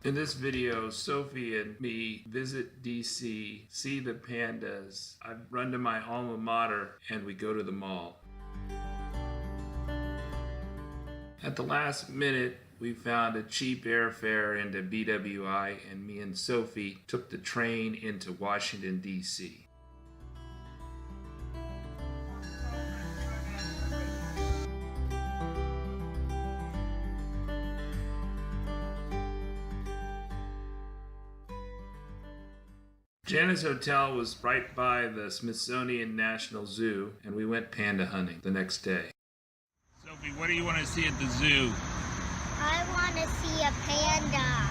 In this video, Sophie and me visit DC, see the pandas. I run to my alma mater and we go to the mall. At the last minute, we found a cheap airfare into BWI and me and Sophie took the train into Washington D.C. Jana's hotel was right by the Smithsonian National Zoo, and we went panda hunting the next day. Sophie, what do you want to see at the zoo? I want to see a panda.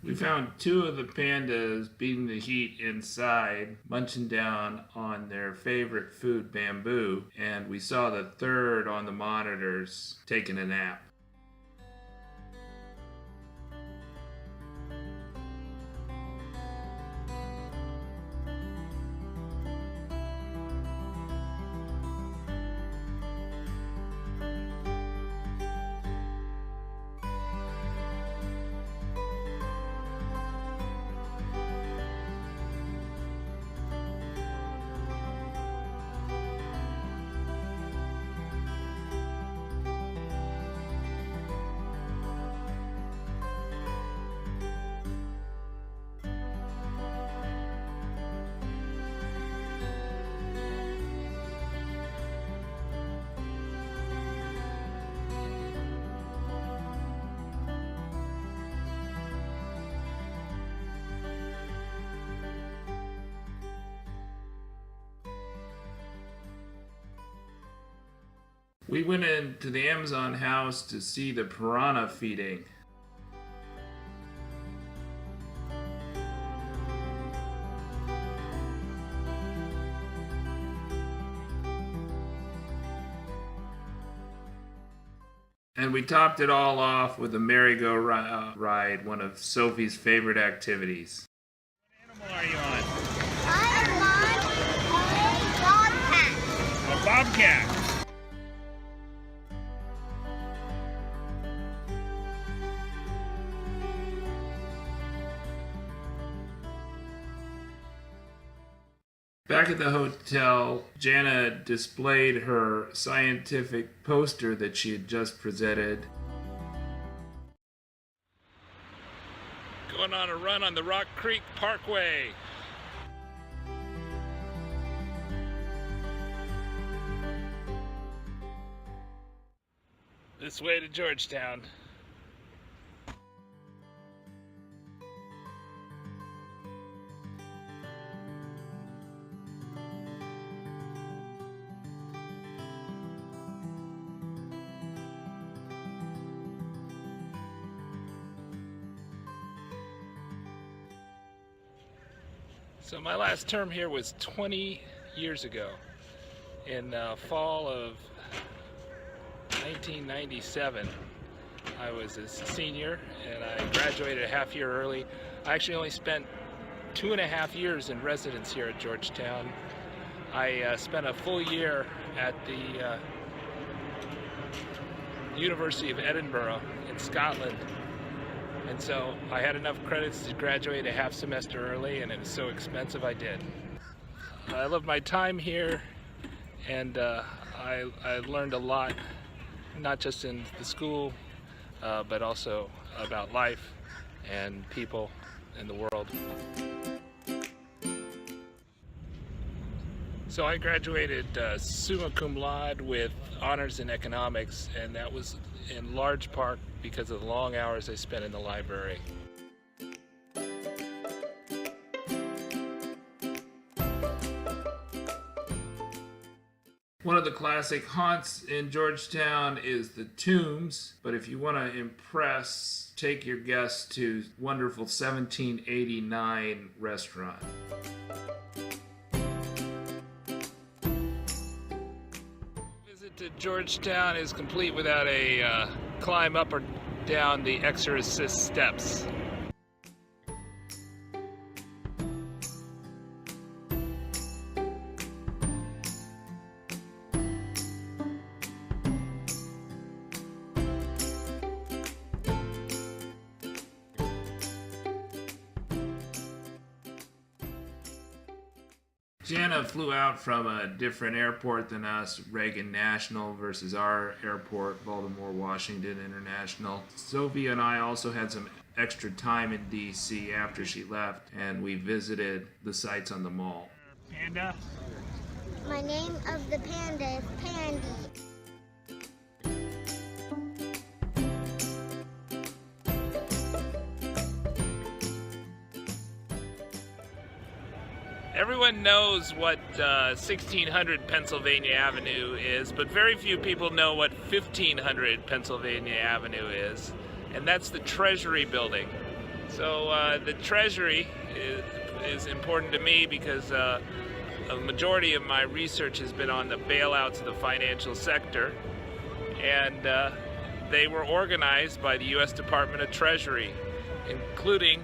We found two of the pandas beating the heat inside, munching down on their favorite food, bamboo, and we saw the third on the monitors taking a nap. We went into the Amazon house to see the piranha feeding. And we topped it all off with a merry-go-ride, one of Sophie's favorite activities. What animal are you on? I'm on a bobcat. A bobcat. Back at the hotel, Jana displayed her scientific poster that she had just presented. Going on a run on the Rock Creek Parkway. This way to Georgetown. So my last term here was 20 years ago, in fall of 1997. I was a senior and I graduated a half year early. I actually only spent 2.5 years in residence here at Georgetown. I spent a full year at the University of Edinburgh in Scotland. And so I had enough credits to graduate a half semester early, and it was so expensive I did. I love my time here, and I learned a lot, not just in the school, but also about life and people in the world. So I graduated summa cum laude with honors in economics, and that was in large part because of the long hours I spent in the library. One of the classic haunts in Georgetown is the Tombs, but if you want to impress, take your guests to wonderful 1789 restaurant. to Georgetown is complete without a climb up or down the Exorcist Steps. Jana flew out from a different airport than us, Reagan National versus our airport, Baltimore Washington International. Sophie and I also had some extra time in D.C. after she left, and we visited the sites on the mall. Panda? My name of the panda is Pandy. Everyone knows what 1600 Pennsylvania Avenue is, but very few people know what 1500 Pennsylvania Avenue is, and that's the Treasury Building. So the Treasury is important to me because a majority of my research has been on the bailouts of the financial sector, and they were organized by the U.S. Department of Treasury, including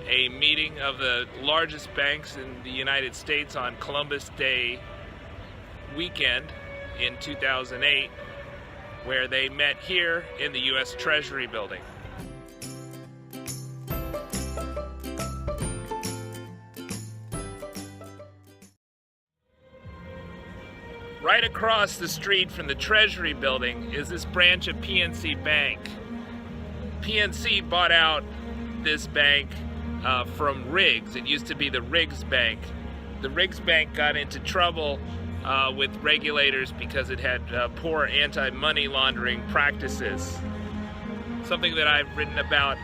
a meeting of the largest banks in the United States on Columbus Day weekend in 2008, where they met here in the U.S. Treasury Building. Right across the street from the Treasury Building is this branch of PNC Bank. PNC bought out this bank from Riggs. It used to be the Riggs Bank. The Riggs Bank got into trouble with regulators because it had poor anti-money laundering practices. Something that I've written about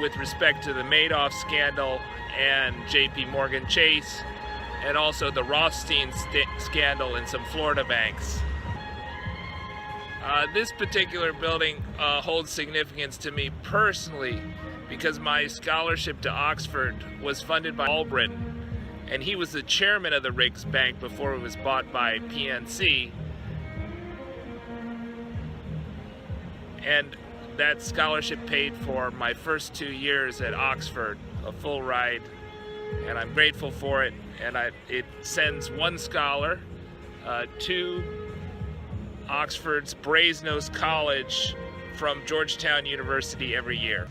with respect to the Madoff scandal and JP Morgan Chase, and also the Rothstein scandal in some Florida banks. This particular building holds significance to me personally because my scholarship to Oxford was funded by Albritton, and he was the chairman of the Riggs Bank before it was bought by PNC. And that scholarship paid for my first 2 years at Oxford, a full ride, and I'm grateful for it. And it sends one scholar to Oxford's Brasenose College from Georgetown University every year.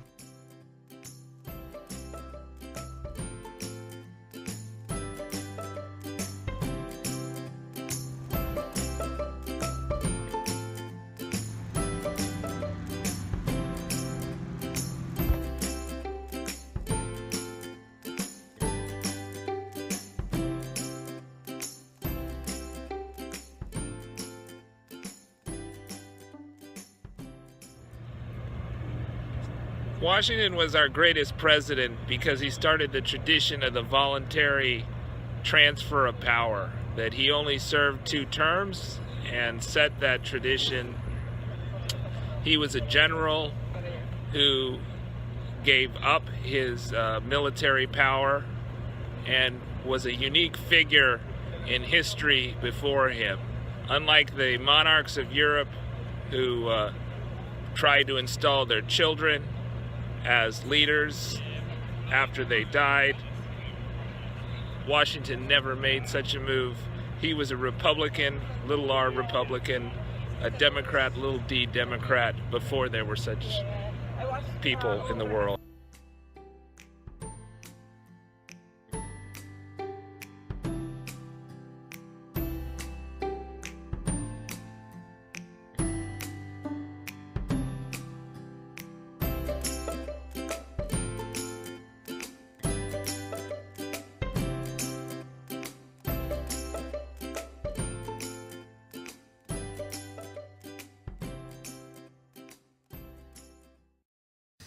Washington was our greatest president because he started the tradition of the voluntary transfer of power, that he only served 2 terms and set that tradition. He was a general who gave up his military power and was a unique figure in history before him. Unlike the monarchs of Europe who tried to install their children as leaders after they died, Washington never made such a move. He was a Republican, little r Republican, a Democrat, little d Democrat, before there were such people in the world.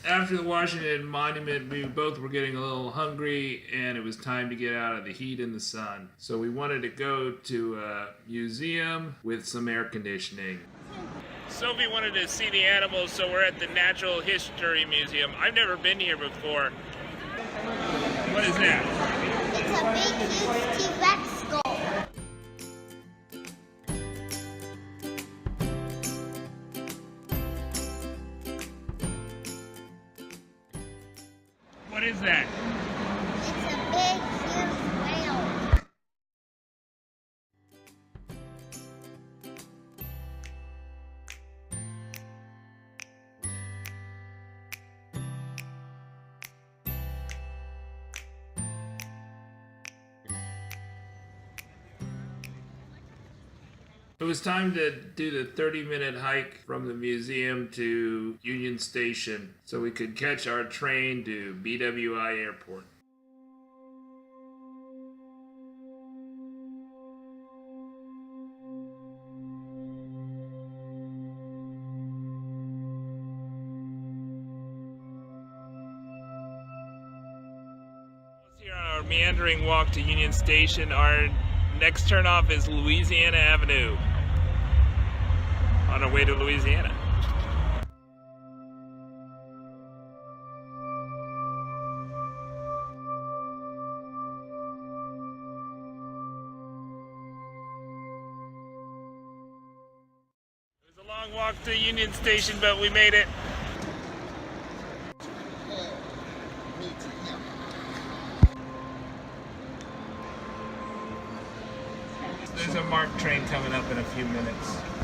After the Washington Monument, we both were getting a little hungry, and it was time to get out of the heat and the sun. So we wanted to go to a museum with some air conditioning. Sophie wanted to see the animals, so we're at the Natural History Museum. I've never been here before. What is that? It's a big, huge T-Rex skull. What is that? It's a big, huge whale. It was time to do the 30-minute hike from the museum to Union Station so we could catch our train to BWI Airport. Here on our meandering walk to Union Station, our next turnoff is Louisiana Avenue. On our way to Louisiana. It was a long walk to Union Station, but we made it. There's a MARC train coming up in a few minutes.